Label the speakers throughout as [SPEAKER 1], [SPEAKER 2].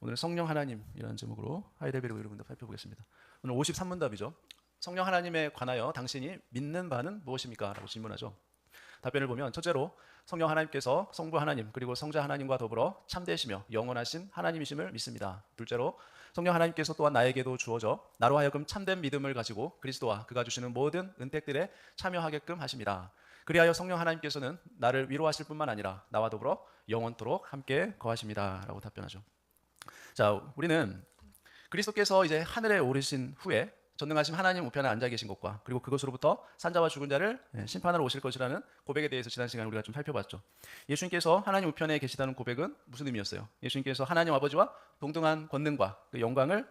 [SPEAKER 1] 오늘 성령 하나님이라는 제목으로 하이델베르그 여러분들 살펴보겠습니다. 오늘 53문답이죠. 성령 하나님에 관하여 당신이 믿는 바는 무엇입니까? 라고 질문하죠. 답변을 보면 첫째로 성령 하나님께서 성부 하나님 그리고 성자 하나님과 더불어 참되시며 영원하신 하나님이심을 믿습니다. 둘째로 성령 하나님께서 또한 나에게도 주어져 나로 하여금 참된 믿음을 가지고 그리스도와 그가 주시는 모든 은택들에 참여하게끔 하십니다. 그리하여 성령 하나님께서는 나를 위로하실 뿐만 아니라 나와 더불어 영원토록 함께 거하십니다. 라고 답변하죠. 자, 우리는 그리스도께서 이제 하늘에 오르신 후에 전능하신 하나님 우편에 앉아 계신 것과 그리고 그것으로부터 산자와 죽은 자를 심판하러 오실 것이라는 고백에 대해서 지난 시간에 우리가 좀 살펴봤죠. 예수님께서 하나님 우편에 계시다는 고백은 무슨 의미였어요? 예수님께서 하나님 아버지와 동등한 권능과 그 영광을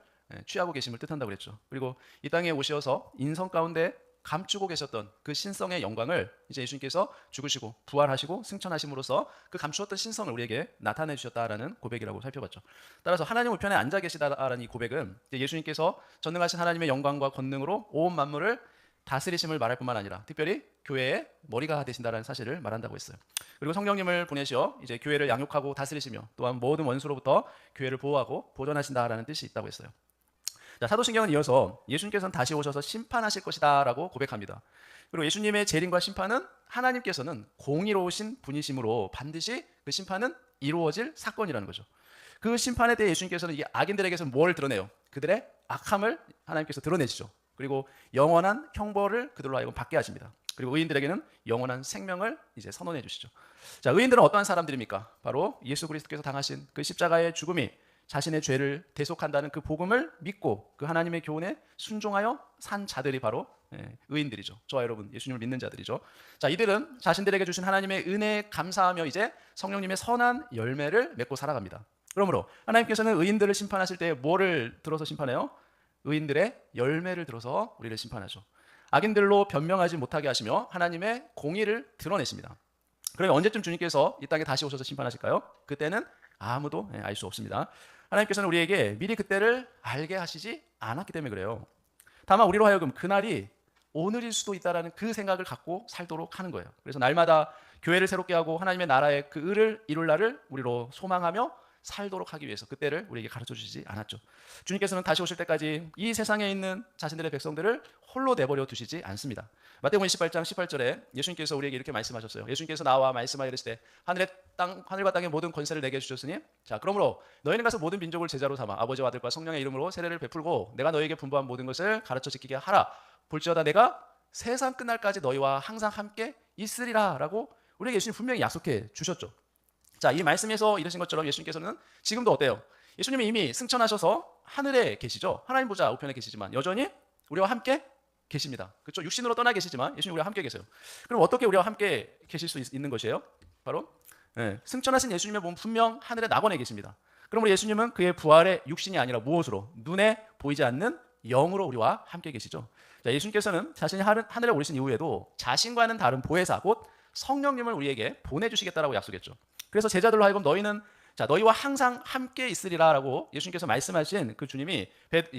[SPEAKER 1] 취하고 계심을 뜻한다고 그랬죠. 그리고 이 땅에 오셔서 인성 가운데 감추고 계셨던 그 신성의 영광을 이제 예수님께서 죽으시고 부활하시고 승천하심으로써 그 감추었던 신성을 우리에게 나타내 주셨다라는 고백이라고 살펴봤죠. 따라서 하나님 우편에 앉아 계시다라는 이 고백은 예수님께서 전능하신 하나님의 영광과 권능으로 온 만물을 다스리심을 말할 뿐만 아니라 특별히 교회의 머리가 되신다라는 사실을 말한다고 했어요. 그리고 성령님을 보내시어 이제 교회를 양육하고 다스리시며 또한 모든 원수로부터 교회를 보호하고 보존하신다라는 뜻이 있다고 했어요. 자, 사도신경은 이어서 예수님께서는 다시 오셔서 심판하실 것이다 라고 고백합니다. 그리고 예수님의 재림과 심판은 하나님께서는 공의로우신 분이심으로 반드시 그 심판은 이루어질 사건이라는 거죠. 그 심판에 대해 예수님께서는 이 악인들에게서 뭘 드러내요? 그들의 악함을 하나님께서 드러내시죠. 그리고 영원한 형벌을 그들로 하여금 받게 하십니다. 그리고 의인들에게는 영원한 생명을 이제 선언해 주시죠. 자, 의인들은 어떠한 사람들입니까? 바로 예수 그리스도께서 당하신 그 십자가의 죽음이 자신의 죄를 대속한다는 그 복음을 믿고 그 하나님의 교훈에 순종하여 산 자들이 바로 의인들이죠. 저와 여러분 예수님을 믿는 자들이죠. 자, 이들은 자신들에게 주신 하나님의 은혜에 감사하며 이제 성령님의 선한 열매를 맺고 살아갑니다. 그러므로 하나님께서는 의인들을 심판하실 때 뭐를 들어서 심판해요? 의인들의 열매를 들어서 우리를 심판하죠. 악인들로 변명하지 못하게 하시며 하나님의 공의를 드러내십니다. 그러면 언제쯤 주님께서 이 땅에 다시 오셔서 심판하실까요? 그때는 아무도 알 수 없습니다. 하나님께서는 우리에게 미리 그때를 알게 하시지 않았기 때문에 그래요. 다만 우리로 하여금 그날이 오늘일 수도 있다는 그 생각을 갖고 살도록 하는 거예요. 그래서 날마다 교회를 새롭게 하고 하나님의 나라의 그 의를 이룰 날을 우리로 소망하며 살도록 하기 위해서 그때를 우리에게 가르쳐 주시지 않았죠. 주님께서는 다시 오실 때까지 이 세상에 있는 자신들의 백성들을 홀로 내버려 두시지 않습니다. 마태복음 28장 18절에 예수님께서 우리에게 이렇게 말씀하셨어요. 예수님께서 나와 말씀하여 이르시되 하늘과 땅의 모든 권세를 내게 주셨으니 자, 그러므로 너희는 가서 모든 민족을 제자로 삼아 아버지와 아들과 성령의 이름으로 세례를 베풀고 내가 너희에게 분부한 모든 것을 가르쳐 지키게 하라. 볼지어다 내가 세상 끝날까지 너희와 항상 함께 있으리라 라고 우리에게 예수님 분명히 약속해 주셨죠. 자, 이 말씀에서 이르신 것처럼 예수님께서는 지금도 어때요? 예수님이 이미 승천하셔서 하늘에 계시죠. 하나님 보좌 우편에 계시지만 여전히 우리와 함께 계십니다. 그렇죠? 육신으로 떠나 계시지만 예수님 우리와 함께 계세요. 그럼 어떻게 우리와 함께 계실 수 있는 것이에요? 바로 승천하신 예수님의 몸 분명 하늘의 낙원에 계십니다. 그럼 우리 예수님은 그의 부활의 육신이 아니라 무엇으로? 눈에 보이지 않는 영으로 우리와 함께 계시죠. 자, 예수님께서는 자신이 하늘에 오르신 이후에도 자신과는 다른 보혜사 곧 성령님을 우리에게 보내주시겠다라고 약속했죠. 그래서 제자들로 하여금 너희와 항상 함께 있으리라라고 예수님께서 말씀하신 그 주님이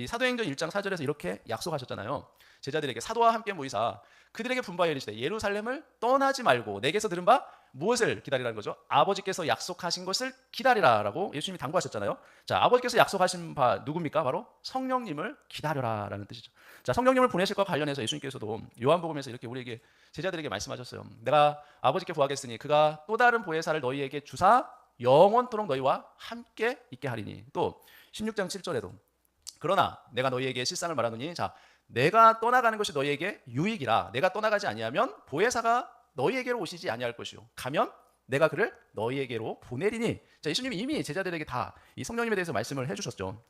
[SPEAKER 1] 사도행전 1장 4절에서 이렇게 약속하셨잖아요. 제자들에게 사도와 함께 모이사 그들에게 분부하여 이르시되 예루살렘을 떠나지 말고 내게서 들은 바 무엇을 기다리라는 거죠? 아버지께서 약속하신 것을 기다리라라고 예수님이 당부하셨잖아요. 자, 아버지께서 약속하신 바 누굽니까? 바로 성령님을 기다려라라는 뜻이죠. 자, 성령님을 보내실 것과 관련해서 예수님께서도 요한복음에서 이렇게 우리에게 제자들에게 말씀하셨어요. 내가 아버지께 구하겠으니 그가 또 다른 보혜사를 너희에게 주사 영원토록 너희와 함께 있게 하리니. 또 16장 7절에도 그러나 내가 너희에게 실상을 말하노니 자, 내가 떠나가는 것이 너희에게 유익이라. 내가 떠나가지 아니하면 보혜사가 너희에게로 오시지 아니할 것이요 가면 내가 그를 너희에게로 보내리니. 자, 예수님이 이미 제자들에게 다 이 성령님에 대해서 말씀을 해주셨죠.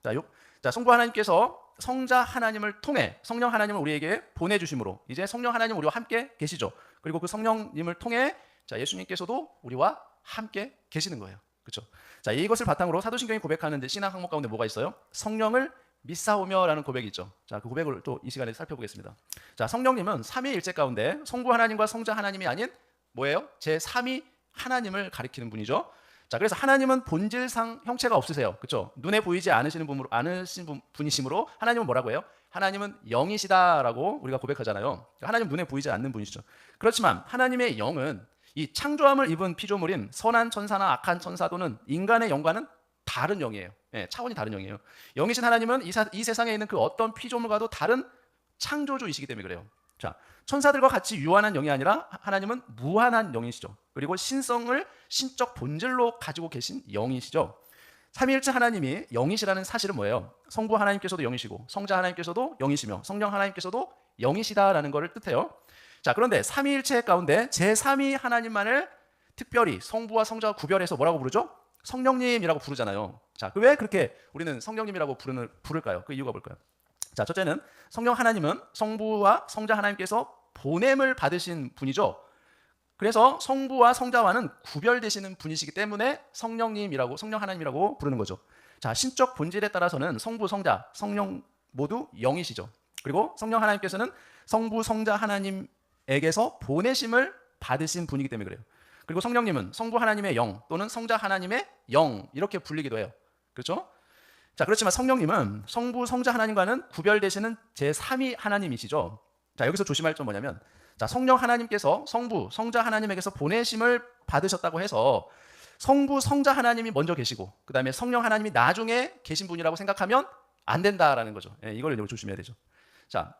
[SPEAKER 1] 자, 성부 하나님께서 성자 하나님을 통해 성령 하나님을 우리에게 보내주심으로 이제 성령 하나님 우리와 함께 계시죠. 그리고 그 성령님을 통해 자, 예수님께서도 우리와 함께 계시는 거예요. 그렇죠? 자, 이것을 바탕으로 사도신경이 고백하는데 신앙 항목 가운데 뭐가 있어요? 성령을 믿사오며라는 고백이 있죠. 자, 그 고백을 또 이 시간에 살펴보겠습니다. 자, 성령님은 삼위일체 가운데 성부 하나님과 성자 하나님이 아닌 뭐예요? 제3위 하나님을 가리키는 분이죠. 자, 그래서 하나님은 본질상 형체가 없으세요. 그렇죠? 눈에 보이지 않으신 분이심으로 하나님은 뭐라고 해요? 하나님은 영이시다라고 우리가 고백하잖아요. 하나님은 눈에 보이지 않는 분이시죠. 그렇지만 하나님의 영은 이 창조함을 입은 피조물인 선한 천사나 악한 천사도는 인간의 영과는 다른 영이에요. 예, 차원이 다른 영이에요. 영이신 하나님은 이 세상에 있는 그 어떤 피조물과도 다른 창조주이시기 때문에 그래요. 자, 천사들과 같이 유한한 영이 아니라 하나님은 무한한 영이시죠. 그리고 신성을 신적 본질로 가지고 계신 영이시죠. 삼위일체 하나님이 영이시라는 사실은 뭐예요? 성부 하나님께서도 영이시고 성자 하나님께서도 영이시며 성령 하나님께서도 영이시다라는 것을 뜻해요. 자, 그런데 삼위일체 가운데 제3위 하나님만을 특별히 성부와 성자와 구별해서 뭐라고 부르죠? 성령님이라고 부르잖아요. 자, 왜 그렇게 우리는 성령님이라고 부를까요? 그 이유가 뭘까요? 자, 첫째는 성령 하나님은 성부와 성자 하나님께서 보냄을 받으신 분이죠. 그래서 성부와 성자와는 구별되시는 분이시기 때문에 성령 하나님이라고 부르는 거죠. 자, 신적 본질에 따라서는 성부, 성자, 성령 모두 영이시죠. 그리고 성령 하나님께서는 성부, 성자 하나님에게서 보내심을 받으신 분이기 때문에 그래요. 그리고 성령님은 성부 하나님의 영 또는 성자 하나님의 영 이렇게 불리기도 해요. 그렇죠? 자, 그렇지만 성령님은 성부, 성자 하나님과는 구별되시는 제3위 하나님이시죠. 자, 여기서 조심할 점 뭐냐면, 자, 성령 하나님께서 성부, 성자 하나님에게서 보내심을 받으셨다고 해서 성부, 성자 하나님이 먼저 계시고 그 다음에 성령 하나님이 나중에 계신 분이라고 생각하면 안 된다라는 거죠. 예, 이걸 조심해야 되죠. 자,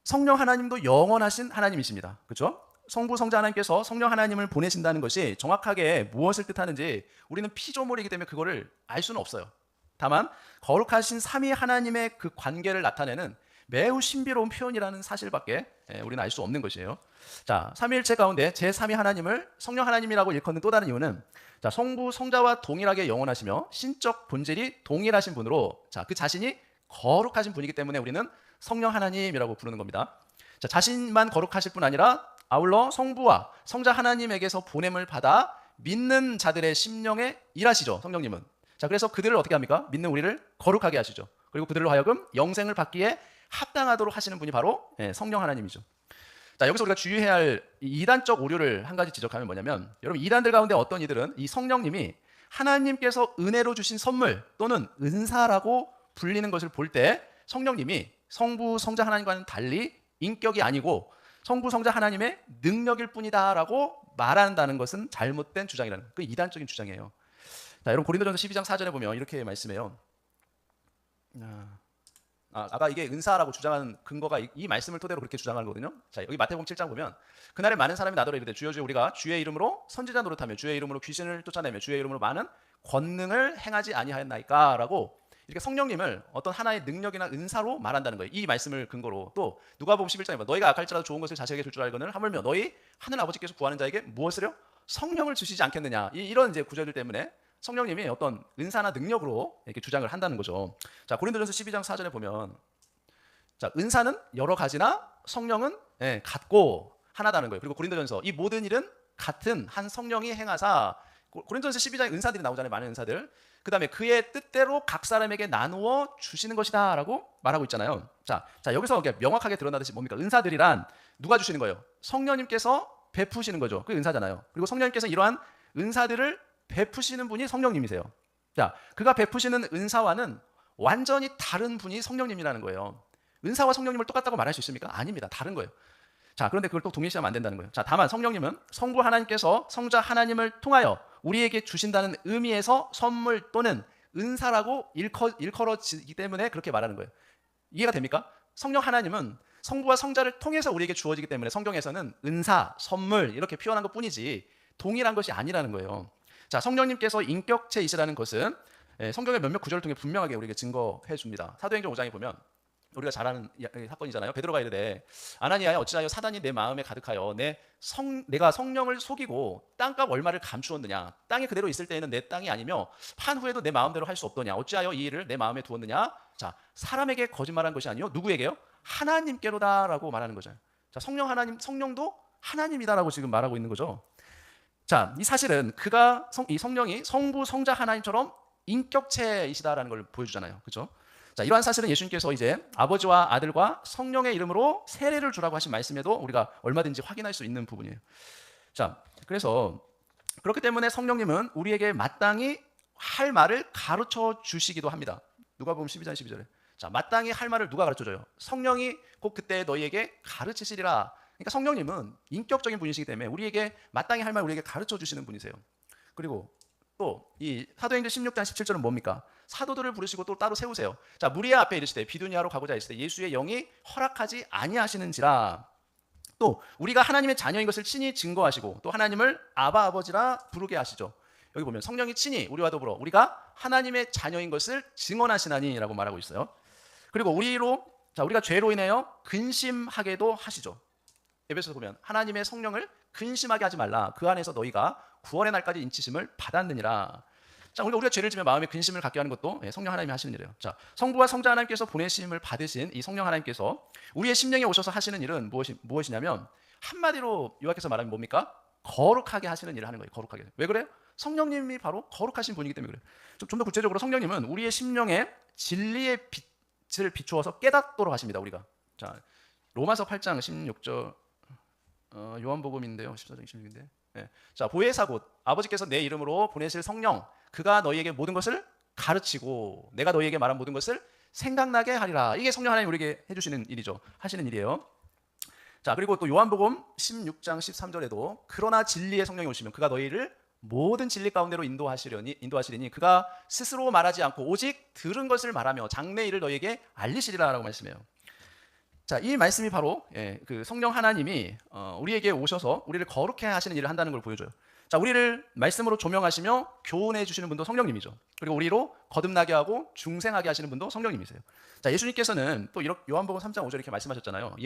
[SPEAKER 1] 성령 하나님도 영원하신 하나님이십니다. 그렇죠? 성부, 성자 하나님께서 성령 하나님을 보내신다는 것이 정확하게 무엇을 뜻하는지 우리는 피조물이기 때문에 그거를 알 수는 없어요. 다만 거룩하신 삼위 하나님의 그 관계를 나타내는 매우 신비로운 표현이라는 사실밖에 우리는 알 수 없는 것이에요. 자, 삼위일체 가운데 제3위 하나님을 성령 하나님이라고 일컫는 또 다른 이유는, 자, 성부, 성자와 동일하게 영원하시며 신적 본질이 동일하신 분으로, 자, 그 자신이 거룩하신 분이기 때문에 우리는 성령 하나님이라고 부르는 겁니다. 자, 자신만 거룩하실 뿐 아니라 아울러 성부와 성자 하나님에게서 보냄을 받아 믿는 자들의 심령에 일하시죠. 성령님은. 자, 그래서 그들을 어떻게 합니까? 믿는 우리를 거룩하게 하시죠. 그리고 그들로 하여금 영생을 받기에 합당하도록 하시는 분이 바로 성령 하나님이죠. 자, 여기서 우리가 주의해야 할 이단적 오류를 한 가지 지적하면 뭐냐면, 여러분, 이단들 가운데 어떤 이들은 이 성령님이 하나님께서 은혜로 주신 선물 또는 은사라고 불리는 것을 볼 때 성령님이 성부, 성자 하나님과는 달리 인격이 아니고 성부, 성자 하나님의 능력일 뿐이다라고 말한다는 것은 잘못된 주장이라는, 그 이단적인 주장이에요. 자, 여러분, 고린도전서 12장 4절에 보면 이렇게 말씀해요. 아까 이게 은사라고 주장하는 근거가 이 말씀을 토대로 그렇게 주장하는 거거든요. 자, 여기 마태복음 7장 보면, 그날에 많은 사람이 나더러 이르되 주여 주여 우리가 주의 이름으로 선지자 노릇하며 주의 이름으로 귀신을 쫓아내며 주의 이름으로 많은 권능을 행하지 아니하였나이까 라고 이렇게 성령님을 어떤 하나의 능력이나 은사로 말한다는 거예요. 이 말씀을 근거로. 또 누가복음 11장에 보면 너희가 악할지라도 좋은 것을 자식에게 줄 줄 알거늘 하물며 너희 하늘 아버지께서 구하는 자에게 무엇을요? 성령을 주시지 않겠느냐. 이런 이제 구절들 때문에 성령님이 어떤 은사나 능력으로 이렇게 주장을 한다는 거죠. 자, 고린도전서 12장 4절에 보면, 자, 은사는 여러 가지나 성령은 같고 하나다는 거예요. 그리고 고린도전서 이 모든 일은 같은 한 성령이 행하사, 고린도전서 12장에 은사들이 나오잖아요. 많은 은사들. 그 다음에 그의 뜻대로 각 사람에게 나누어 주시는 것이다 라고 말하고 있잖아요. 자, 여기서 명확하게 드러나듯이 뭡니까? 은사들이란 누가 주시는 거예요? 성령님께서 베푸시는 거죠. 그게 은사잖아요. 그리고 성령님께서 이러한 은사들을 베푸시는 분이 성령님이세요. 자, 그가 베푸시는 은사와는 완전히 다른 분이 성령님이라는 거예요. 은사와 성령님을 똑같다고 말할 수 있습니까? 아닙니다. 다른 거예요. 자, 그런데 그걸 또 동일시하면 안 된다는 거예요. 자, 다만 성령님은 성부 하나님께서 성자 하나님을 통하여 우리에게 주신다는 의미에서 선물 또는 은사라고 일컬어지기 때문에 그렇게 말하는 거예요. 이해가 됩니까? 성령 하나님은 성부와 성자를 통해서 우리에게 주어지기 때문에 성경에서는 은사, 선물 이렇게 표현한 것 뿐이지 동일한 것이 아니라는 거예요. 자, 성령님께서 인격체이시라는 것은 성경의 몇몇 구절을 통해 분명하게 우리에게 증거해 줍니다. 사도행전 5장에 보면 우리가 잘 아는 사건이잖아요. 베드로가 이르되 아나니아야 어찌하여 사단이 내 마음에 가득하여 내가 성령을 속이고 땅값 얼마를 감추었느냐. 땅이 그대로 있을 때에는 내 땅이 아니며 판 후에도 내 마음대로 할 수 없더냐. 어찌하여 이 일을 내 마음에 두었느냐. 자, 사람에게 거짓말한 것이 아니요 누구에게요? 하나님께로다라고 말하는 거죠. 자, 성령도 하나님이다라고 지금 말하고 있는 거죠. 자, 이 사실은 이 성령이 성부, 성자 하나님처럼 인격체이시다라는 걸 보여주잖아요. 그렇죠? 자, 이러한 사실은 예수님께서 이제 아버지와 아들과 성령의 이름으로 세례를 주라고 하신 말씀에도 우리가 얼마든지 확인할 수 있는 부분이에요. 자, 그래서 그렇기 때문에 성령님은 우리에게 마땅히 할 말을 가르쳐 주시기도 합니다. 누가복음 12장 12절에. 자, 마땅히 할 말을 누가 가르쳐 줘요? 성령이 곧 그때 너희에게 가르치시리라. 그러니까 성령님은 인격적인 분이시기 때문에 우리에게 마땅히 할 말 우리에게 가르쳐 주시는 분이세요. 그리고 또 이 사도행전 16장 17절은 뭡니까? 사도들을 부르시고 또 따로 세우세요. 자, 무리의 앞에 이르시되 비두니아로 가고자 하시되 예수의 영이 허락하지 아니하시는지라. 또 우리가 하나님의 자녀인 것을 친히 증거하시고 또 하나님을 아바 아버지라 부르게 하시죠. 여기 보면 성령이 친히 우리와 더불어 우리가 하나님의 자녀인 것을 증언하시나니라고 말하고 있어요. 그리고 우리가 죄로 인하여 근심하게도 하시죠. 에베소서 보면 하나님의 성령을 근심하게 하지 말라. 그 안에서 너희가 구원의 날까지 인치심을 받았느니라. 자, 우리가 죄를 지면 마음에 근심을 갖게 하는 것도 성령 하나님이 하시는 일이에요. 자, 성부와 성자 하나님께서 보내심을 받으신 이 성령 하나님께서 우리의 심령에 오셔서 하시는 일은 무엇이냐면 한마디로 요약해서 말하면 뭡니까? 거룩하게 하시는 일을 하는 거예요. 거룩하게. 왜 그래요? 성령님이 바로 거룩하신 분이기 때문에 그래요. 좀 더 구체적으로 성령님은 우리의 심령에 진리의 빛을 비추어서 깨닫도록 하십니다. 우리가. 자, 로마서 8장 16절 요한복음인데요. 14장 16인데. 네. 자, 보혜사 곧 아버지께서 내 이름으로 보내실 성령 그가 너희에게 모든 것을 가르치고 내가 너희에게 말한 모든 것을 생각나게 하리라. 이게 성령 하나님 우리에게 해주시는 일이죠. 하시는 일이에요. 자, 그리고 또 요한복음 16장 13절에도 그러나 진리의 성령이 오시면 그가 너희를 모든 진리 가운데로 인도하시리니 그가 스스로 말하지 않고 오직 들은 것을 말하며 장래 일을 너희에게 알리시리라라고 말씀해요. 자, 이 말씀이 바로 그 성령 하나님이 우리에게 오셔서 우리를 거룩해 하시는 일을 한다는 걸 보여줘요. 자, 우리를 말씀으로 조명하시며 교훈해 주시는 분도 성령님이죠. 그리고 우리로 거듭나게 하고 중생하게 하시는 분도 성령님이세요. 자, 예수님께서는 또 요한복음 3장 5절 이렇게 말씀하셨잖아요.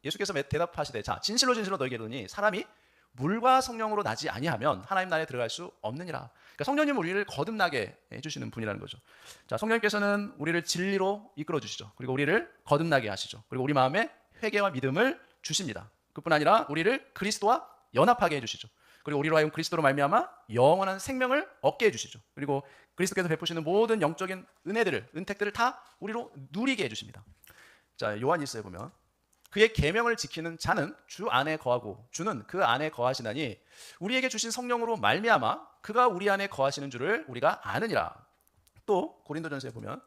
[SPEAKER 1] 예수께서 대답하시되 자, 진실로 진실로 너희에게 이르노니 사람이 물과 성령으로 나지 아니하면 하나님 나라에 들어갈 수 없느니라. 그러니까 성령님은 우리를 거듭나게 해주시는 분이라는 거죠. 자, 성령님께서는 우리를 진리로 이끌어 주시죠. 그리고 우리를 거듭나게 하시죠. 그리고 우리 마음에 회개와 믿음을 주십니다. 그뿐 아니라 우리를 그리스도와 연합하게 해주시죠. 그리고 우리로 하여금 그리스도로 말미암아 영원한 생명을 얻게 해주시죠. 그리고 그리스도께서 베푸시는 모든 영적인 은택들을 다 우리로 누리게 해주십니다. 자, 요한일서에 보면 그의 계명을 지키는 자는 주 안에 거하고 주는 그 안에 거하시나니 우리에게 주신 성령으로 말미암아 그가 우리 안에 거하시는 줄을 우리가 아느니라. 또 고린도전서에 보면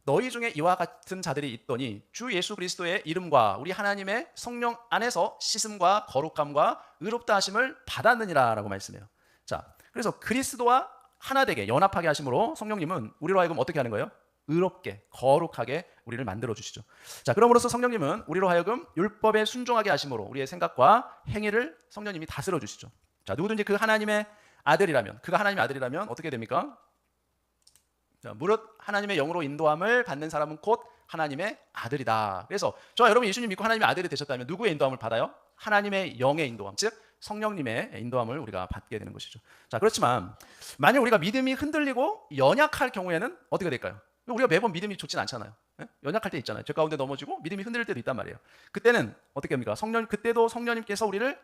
[SPEAKER 1] 너희 중에 이와 같은 자들이 있더니 주 예수 그리스도의 이름과 우리 하나님의 성령 안에서 씻음과 거룩함과 의롭다 하심을 받았느니라 라고 말씀해요. 자, 그래서 그리스도와 하나 되게 연합하게 하심으로 성령님은 우리로 하여금 어떻게 하는 거예요? 의롭게 거룩하게 우리를 만들어 주시죠. 자, 그럼으로써 성령님은 우리로 하여금 율법에 순종하게 하심으로 우리의 생각과 행위를 성령님이 다스려 주시죠. 자, 누구든지 그 하나님의 아들이라면 그가 하나님의 아들이라면 어떻게 됩니까? 자, 무릇 하나님의 영으로 인도함을 받는 사람은 곧 하나님의 아들이다. 그래서 저와 여러분 예수님 믿고 하나님의 아들이 되셨다면 누구의 인도함을 받아요? 하나님의 영의 인도함, 즉 성령님의 인도함을 우리가 받게 되는 것이죠. 자, 그렇지만 만약 우리가 믿음이 흔들리고 연약할 경우에는 어떻게 될까요? 우리가 매번 믿음이 좋진 않잖아요. 연약할 때 있잖아요. 죄 가운데 넘어지고 믿음이 흔들릴 때도 있단 말이에요. 그때는 어떻게 합니까? 그때도 성령님께서 우리를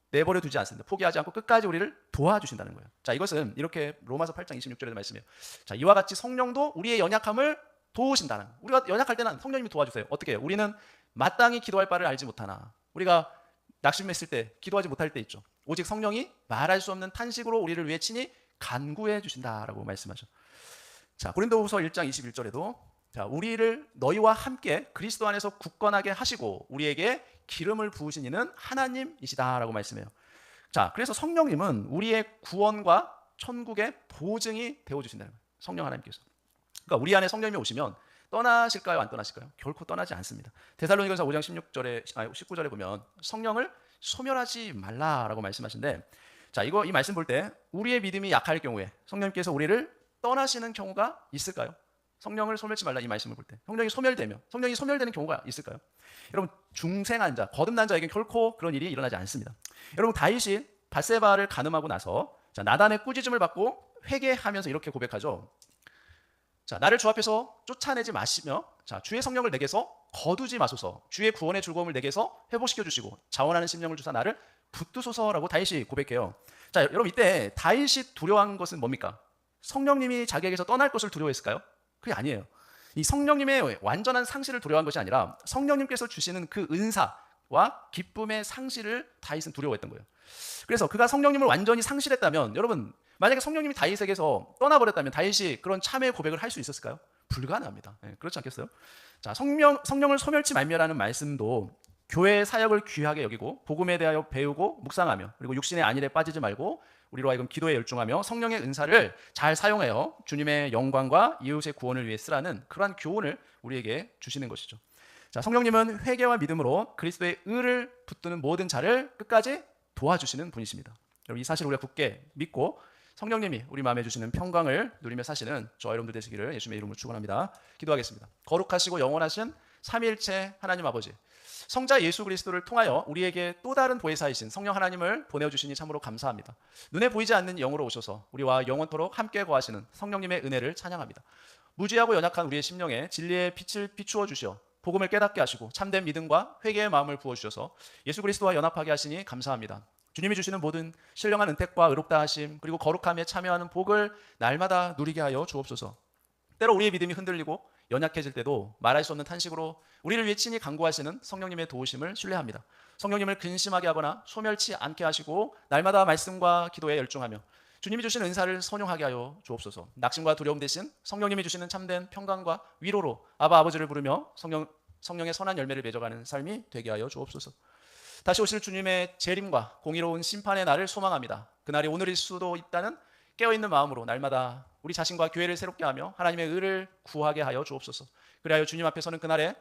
[SPEAKER 1] 내버려 두지 않습니다. 포기하지 않고 끝까지 우리를 도와주신다는 거예요. 자, 이것은 이렇게 로마서 8장 26절에도 말씀해요. 자, 이와 같이 성령도 우리의 연약함을 도우신다는 거예요. 우리가 연약할 때는 성령님이 도와주세요. 어떻게 해요? 우리는 마땅히 기도할 바를 알지 못하나 우리가 낙심했을 때 기도하지 못할 때 있죠. 오직 성령이 말할 수 없는 탄식으로 우리를 위해 친히 간구해 주신다라고 말씀하죠. 자, 고린도후서 1장 21절에도 자, 우리를 너희와 함께 그리스도 안에서 굳건하게 하시고 우리에게 기름을 부으신 이는 하나님이시다라고 말씀해요. 자, 그래서 성령님은 우리의 구원과 천국의 보증이 되어 주신다는 거예요. 성령 하나님께서. 그러니까 우리 안에 성령님이 오시면 떠나실까요? 안 떠나실까요? 결코 떠나지 않습니다. 데살로니가서 5장 19절에 보면 성령을 소멸하지 말라라고 말씀하신데 자, 이 말씀 볼 때 우리의 믿음이 약할 경우에 성령님께서 우리를 떠나시는 경우가 있을까요? 성령을 소멸치 말라 이 말씀을 볼 때 성령이 소멸되는 경우가 있을까요? 여러분 중생한 자, 거듭난 자에겐 결코 그런 일이 일어나지 않습니다. 여러분 다윗이 밧세바를 간음하고 나서 자, 나단의 꾸짖음을 받고 회개하면서 이렇게 고백하죠. 자, 나를 주 앞에서 쫓아내지 마시며 자, 주의 성령을 내게서 거두지 마소서. 주의 구원의 즐거움을 내게서 회복시켜 주시고 자원하는 심령을 주사 나를 붙드소서라고 다윗이 고백해요. 자, 여러분 이때 다윗이 두려워한 것은 뭡니까? 성령님이 자기에게서 떠날 것을 두려워했을까요? 그게 아니에요. 이 성령님의 완전한 상실을 두려워한 것이 아니라 성령님께서 주시는 그 은사와 기쁨의 상실을 다윗은 두려워했던 거예요. 그래서 그가 성령님을 완전히 상실했다면 여러분 만약에 성령님이 다윗에게서 떠나버렸다면 다윗이 그런 참회의 고백을 할 수 있었을까요? 불가능합니다. 네, 그렇지 않겠어요? 자, 성령을 소멸치 말며라는 말씀도 교회의 사역을 귀하게 여기고 복음에 대하여 배우고 묵상하며 그리고 육신의 안일에 빠지지 말고 우리로 하여금 기도에 열중하며 성령의 은사를 잘 사용하여 주님의 영광과 이웃의 구원을 위해 쓰라는 그러한 교훈을 우리에게 주시는 것이죠. 자, 성령님은 회개와 믿음으로 그리스도의 의를 붙드는 모든 자를 끝까지 도와주시는 분이십니다. 여러분, 이 사실을 우리가 굳게 믿고 성령님이 우리 마음에 주시는 평강을 누리며 사시는 저와 여러분들 되시기를 예수님의 이름으로 축원합니다. 기도하겠습니다. 거룩하시고 영원하신 삼위일체 하나님 아버지, 성자 예수 그리스도를 통하여 우리에게 또 다른 보혜사이신 성령 하나님을 보내주시니 참으로 감사합니다. 눈에 보이지 않는 영으로 오셔서 우리와 영원토록 함께 거하시는 성령님의 은혜를 찬양합니다. 무지하고 연약한 우리의 심령에 진리의 빛을 비추어 주시어 복음을 깨닫게 하시고 참된 믿음과 회개의 마음을 부어주셔서 예수 그리스도와 연합하게 하시니 감사합니다. 주님이 주시는 모든 신령한 은택과 의롭다 하심 그리고 거룩함에 참여하는 복을 날마다 누리게 하여 주옵소서. 때로 우리의 믿음이 흔들리고 연약해질 때도 말할 수 없는 탄식으로 우리를 위해 친히 간구하시는 성령님의 도우심을 신뢰합니다. 성령님을 근심하게 하거나 소멸치 않게 하시고 날마다 말씀과 기도에 열중하며 주님이 주신 은사를 선용하게 하여 주옵소서. 낙심과 두려움 대신 성령님이 주시는 참된 평강과 위로로 아바 아버지를 부르며 성령의 선한 열매를 맺어가는 삶이 되게 하여 주옵소서. 다시 오실 주님의 재림과 공의로운 심판의 날을 소망합니다. 그날이 오늘일 수도 있다는 깨어있는 마음으로 날마다 우리 자신과 교회를 새롭게 하며 하나님의 의를 구하게 하여 주옵소서. 그리하여 주님 앞에 서는 그날에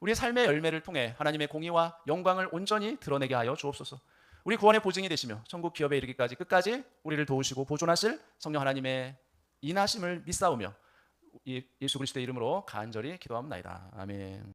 [SPEAKER 1] 우리의 삶의 열매를 통해 하나님의 공의와 영광을 온전히 드러내게 하여 주옵소서. 우리 구원의 보증이 되시며 천국 기업에 이르기까지 끝까지 우리를 도우시고 보존하실 성령 하나님의 인하심을 믿사오며 예수 그리스도의 이름으로 간절히 기도합니다. 아멘.